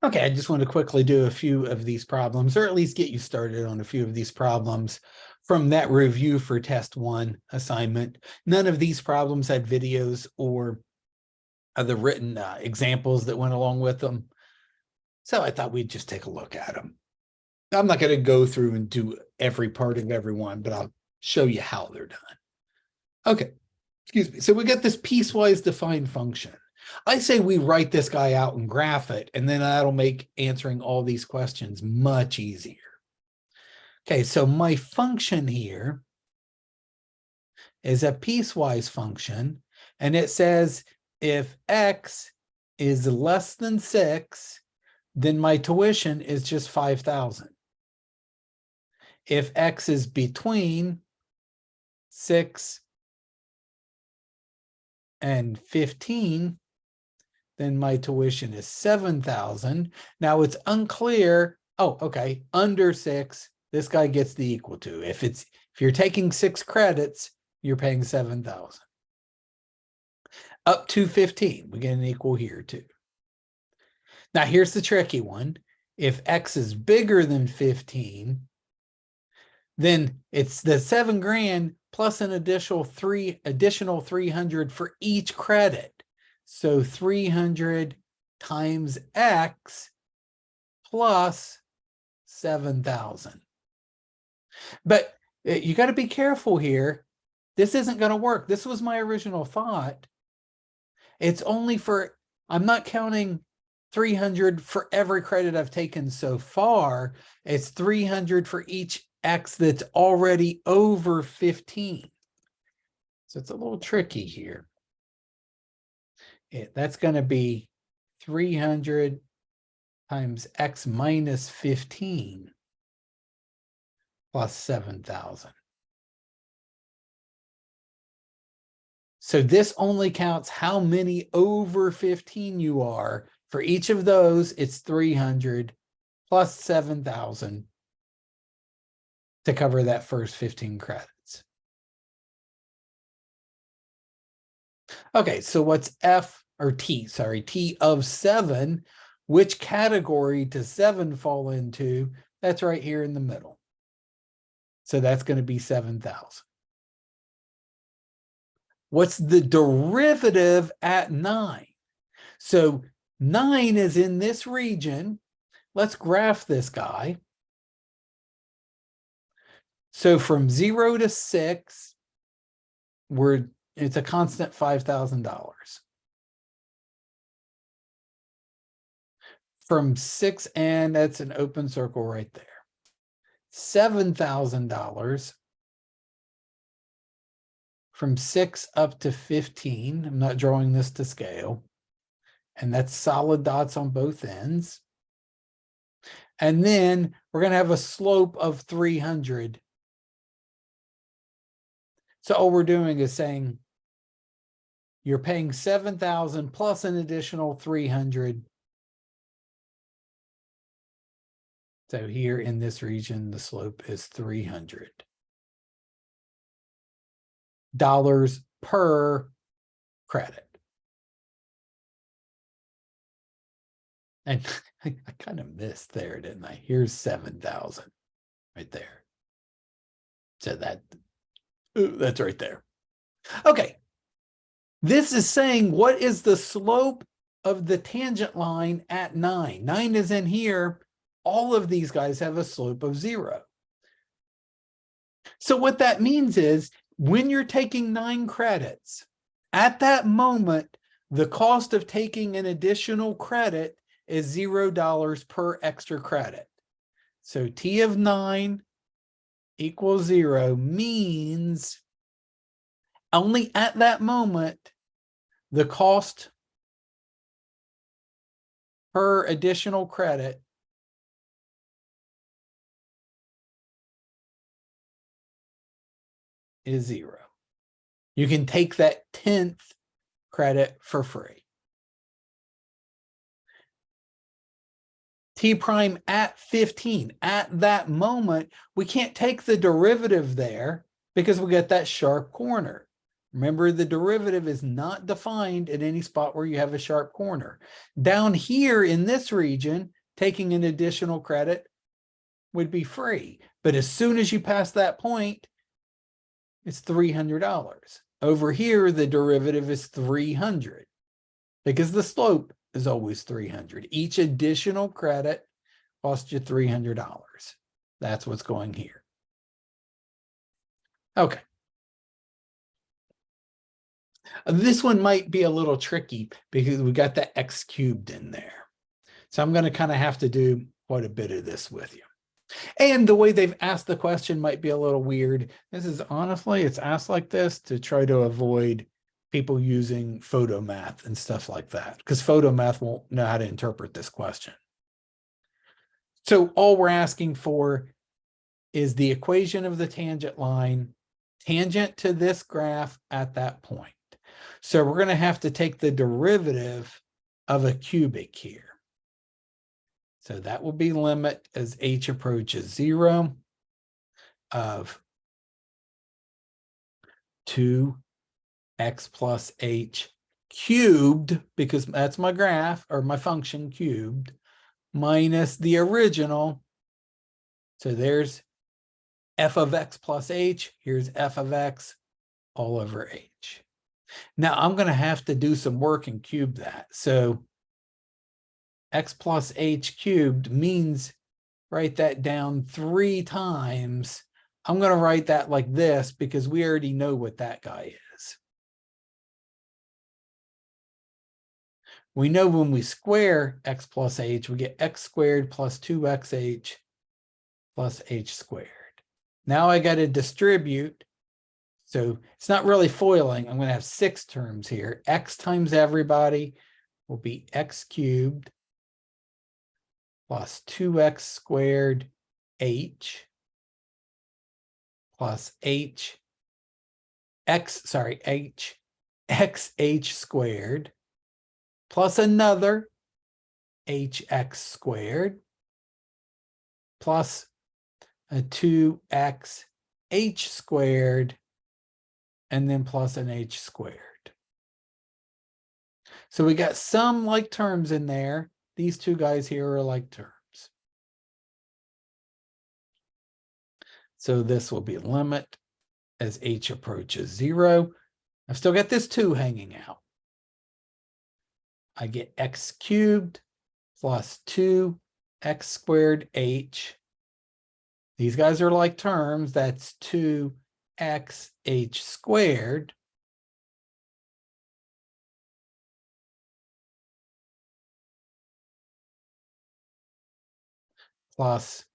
Okay, I just want to quickly do a few of these problems, or at least get you started on a few of these problems from that review for test one assignment. None of these problems had videos or the written examples that went along with them. So I thought we'd just take a look at them. I'm not going to go through and do every part of every one, but I'll show you how they're done. Okay, excuse me. So we got this piecewise defined function. I say we write this guy out and graph it, and then that'll make answering all these questions much easier. Okay, so my function here is a piecewise function, and it says if x is less than 6, then my tuition is just 5,000. If x is between 6 and 15, then my tuition is 7,000. Now it's unclear. Oh, okay. Under 6, this guy gets the equal to. If you're taking 6 credits, you're paying 7,000. Up to 15, we get an equal here too. Now here's the tricky one. If x is bigger than 15, then it's the 7 grand plus an additional 300 for each credit. So 300 times x plus 7,000. But you got to be careful here. This isn't going to work. This was my original thought. It's only for, I'm not counting 300 for every credit I've taken so far. It's 300 for each x that's already over 15. So it's a little tricky here. That's going to be 300 times x minus 15 plus 7,000. So this only counts how many over 15 you are. For each of those, it's 300 plus 7,000 to cover that first 15 credits. Okay, so what's T of 7? Which category does 7 fall into? That's right here in the middle. So that's going to be 7,000. What's the derivative at 9? So 9 is in this region. Let's graph this guy. So from 0 to 6, it's a constant $5,000. From 6, and that's an open circle right there. $7,000 from 6 up to 15. I'm not drawing this to scale. And that's solid dots on both ends. And then we're going to have a slope of 300. So all we're doing is saying you're paying 7,000 plus an additional 300. So here in this region, the slope is $300 per credit. And I kind of missed there, didn't I? Here's 7,000 right there. So that's right there. Okay. This is saying what is the slope of the tangent line at 9? 9 is in here. All of these guys have a slope of 0. So what that means is when you're taking 9 credits, at that moment, the cost of taking an additional credit is $0 per extra credit. So T of 9 equals 0 means only at that moment, the cost per additional credit is 0. You can take that 10th credit for free. T prime at 15. At that moment, we can't take the derivative there because we get that sharp corner. Remember, the derivative is not defined at any spot where you have a sharp corner. Down here in this region, taking an additional credit would be free. But as soon as you pass that point, it's $300. Over here, the derivative is 300 because the slope is always 300. Each additional credit costs you $300. That's what's going here. Okay. This one might be a little tricky because we got the x cubed in there. So I'm going to kind of have to do quite a bit of this with you. And the way they've asked the question might be a little weird. This is honestly, it's asked like this to try to avoid people using photomath and stuff like that, because photomath won't know how to interpret this question. So all we're asking for is the equation of the tangent line tangent to this graph at that point. So we're going to have to take the derivative of a cubic here. So that will be limit as h approaches 0 of 2x plus h cubed, because that's my graph or my function cubed, minus the original. So there's f of x plus h. Here's f of x all over h. Now I'm going to have to do some work and cube that. So x plus h cubed means write that down 3 times. I'm going to write that like this because we already know what that guy is. We know when we square x plus h, we get x squared plus 2xh plus h squared. Now I got to distribute. So it's not really foiling. I'm going to have 6 terms here. X times everybody will be x cubed plus 2x squared h plus h squared plus another hx squared plus a 2x h squared and then plus an h squared. So we got some like terms in there. These two guys here are like terms. So this will be limit as h approaches 0. I've still got this 2 hanging out. I get x cubed plus 2x squared h. These guys are like terms. That's 2x h squared plus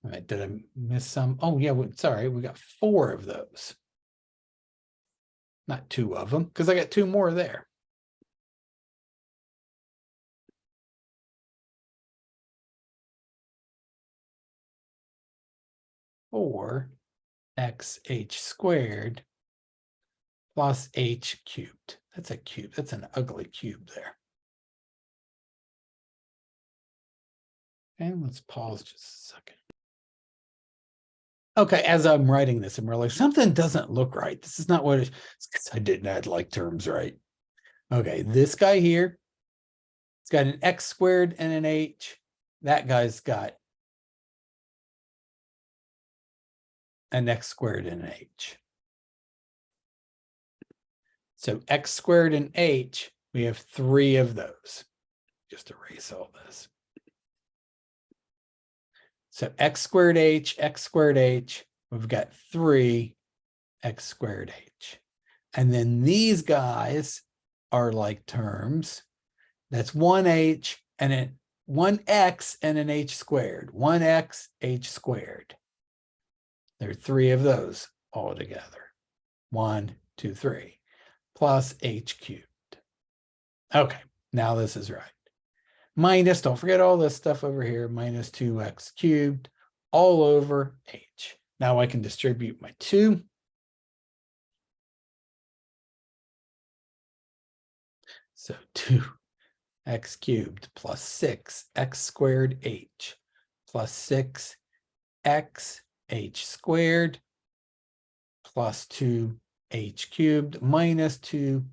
all right, did I miss some? Oh, yeah, sorry, we got 4 of those. Not 2 of them, because I got 2 more there. Or xh squared plus h cubed. That's a cube. That's an ugly cube there. And let's pause just a second. Okay, as I'm writing this, I'm realizing something doesn't look right. This is not what it's because I didn't add like terms right. Okay, this guy here, it's got an x squared and an h. That guy's got an x squared and an h. So x squared and h, we have 3 of those. Just erase all this. So x squared h, we've got 3 x squared h. And then these guys are like terms. That's 1h and 1x and an h squared. 1x, h squared. There are 3 of those all together. 1, 2, 3. Plus h cubed. Okay, now this is right. Minus, don't forget all this stuff over here, minus 2x cubed all over h. Now I can distribute my 2. So 2x cubed plus 6x squared h plus 6 x h squared plus 2h cubed minus 2x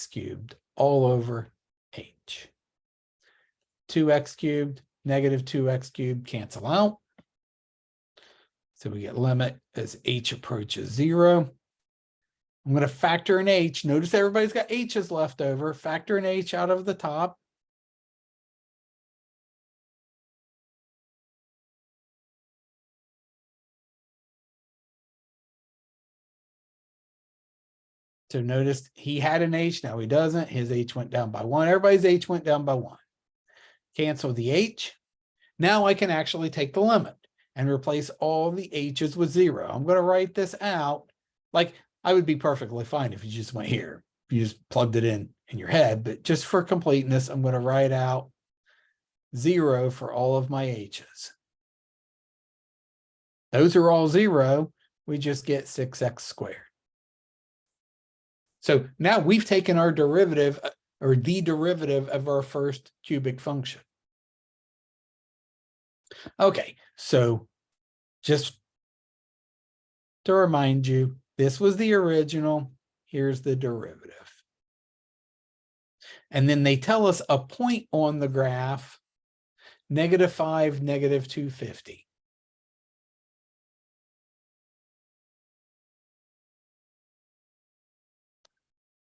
cubed all over h. 2x cubed, negative 2x cubed cancel out. So we get limit as h approaches 0. I'm going to factor in h. Notice everybody's got h's left over. Factor in h out of the top. So notice he had an h, now he doesn't. His h went down by 1. Everybody's h went down by 1. Cancel the h. Now I can actually take the limit and replace all the h's with 0. I'm going to write this out. Like, I would be perfectly fine if you just went here. If you just plugged it in your head. But just for completeness, I'm going to write out 0 for all of my h's. Those are all 0. We just get 6x squared. So now we've taken our derivative, or the derivative of our first cubic function. Okay, so just to remind you, this was the original, here's the derivative. And then they tell us a point on the graph, -5, -250.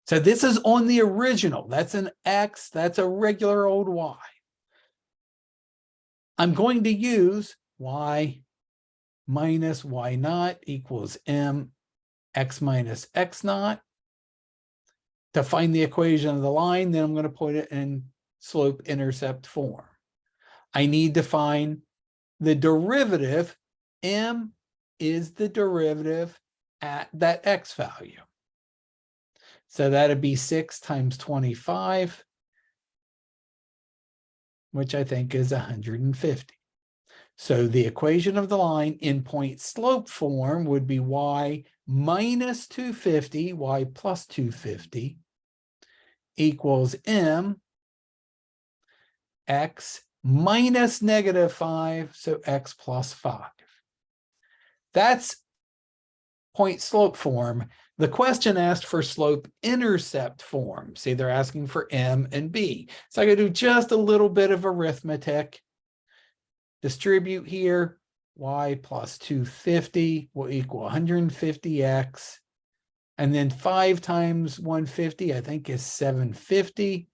So this is on the original. That's an x, that's a regular old y. I'm going to use y minus y naught equals m x minus x naught to find the equation of the line. Then I'm going to put it in slope intercept form. I need to find the derivative. M is the derivative at that x value. So that'd be 6 times 25, which I think is 150. So the equation of the line in point slope form would be y minus 250, y plus 250 equals m x minus -5, so x plus 5. That's point slope form. The question asked for slope intercept form. See, they're asking for m and b. So I gotta do just a little bit of arithmetic. Distribute here, y plus 250 will equal 150x. And then 5 times 150, I think, is 750.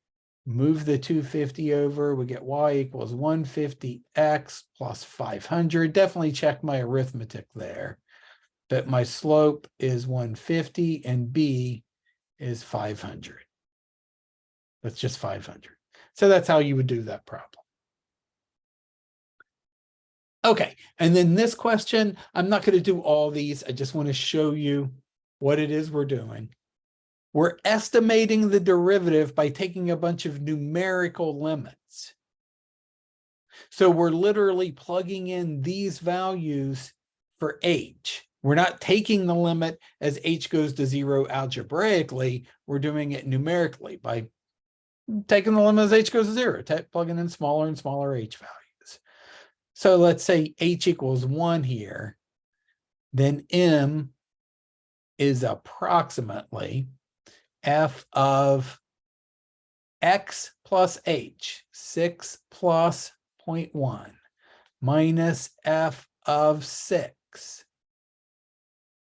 Move the 250 over, we get y equals 150x plus 500. Definitely check my arithmetic there. But my slope is 150 and b is 500. That's just 500. So that's how you would do that problem. Okay, and then this question, I'm not going to do all these. I just want to show you what it is we're doing. We're estimating the derivative by taking a bunch of numerical limits. So we're literally plugging in these values for h. We're not taking the limit as h goes to 0 algebraically. We're doing it numerically by taking the limit as h goes to 0, plugging in smaller and smaller h values. So let's say h equals 1 here. Then m is approximately f of x plus h, 6 plus 0.1, minus f of 6,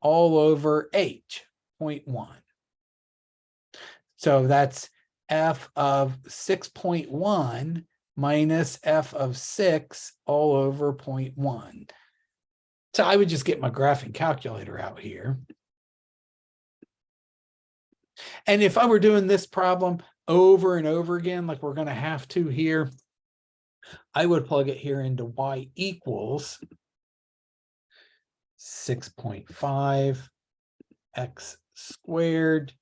all over h, 0.1. So that's f of 6.1 minus f of 6 all over 0.1. So I would just get my graphing calculator out here. And if I were doing this problem over and over again, like we're going to have to here, I would plug it here into y equals 6.5 x squared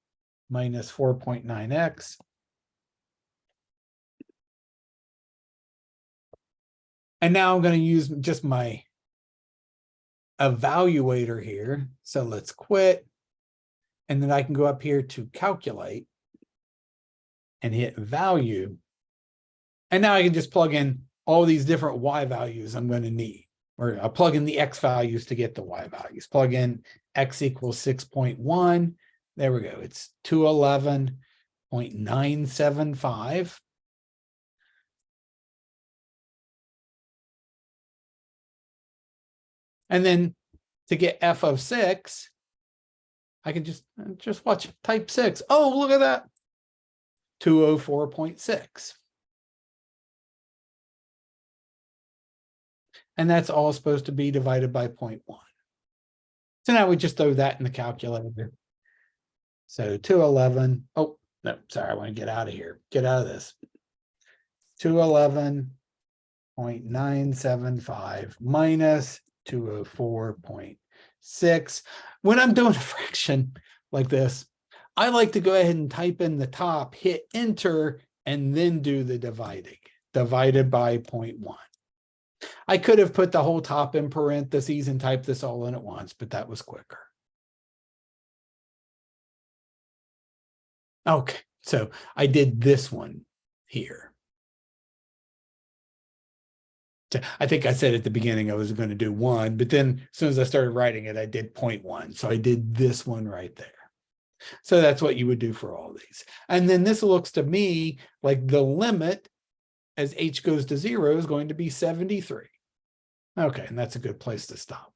minus 4.9x and now I'm going to use just my evaluator here. So let's quit. And then I can go up here to calculate and hit value. And now I can just plug in all these different y values I'm going to need. or plug in the X values to get the Y values. Plug in X equals 6.1. There we go. It's 211.975. And then to get f of 6, I can just watch type 6. Oh, look at that. 204.6. And that's all supposed to be divided by 0.1. So now we just throw that in the calculator. So 211. Oh, no, sorry, I want to get out of here. Get out of this. 211.975 minus 204.6. When I'm doing a fraction like this, I like to go ahead and type in the top, hit enter, and then do the dividing. Divided by 0.1. I could have put the whole top in parentheses and typed this all in at once, but that was quicker. Okay, so I did this one here. I think I said at the beginning I was going to do 1, but then as soon as I started writing it, I did 0.1. So I did this one right there. So that's what you would do for all these. And then this looks to me like the limit as h goes to 0 is going to be 73. Okay, and that's a good place to stop.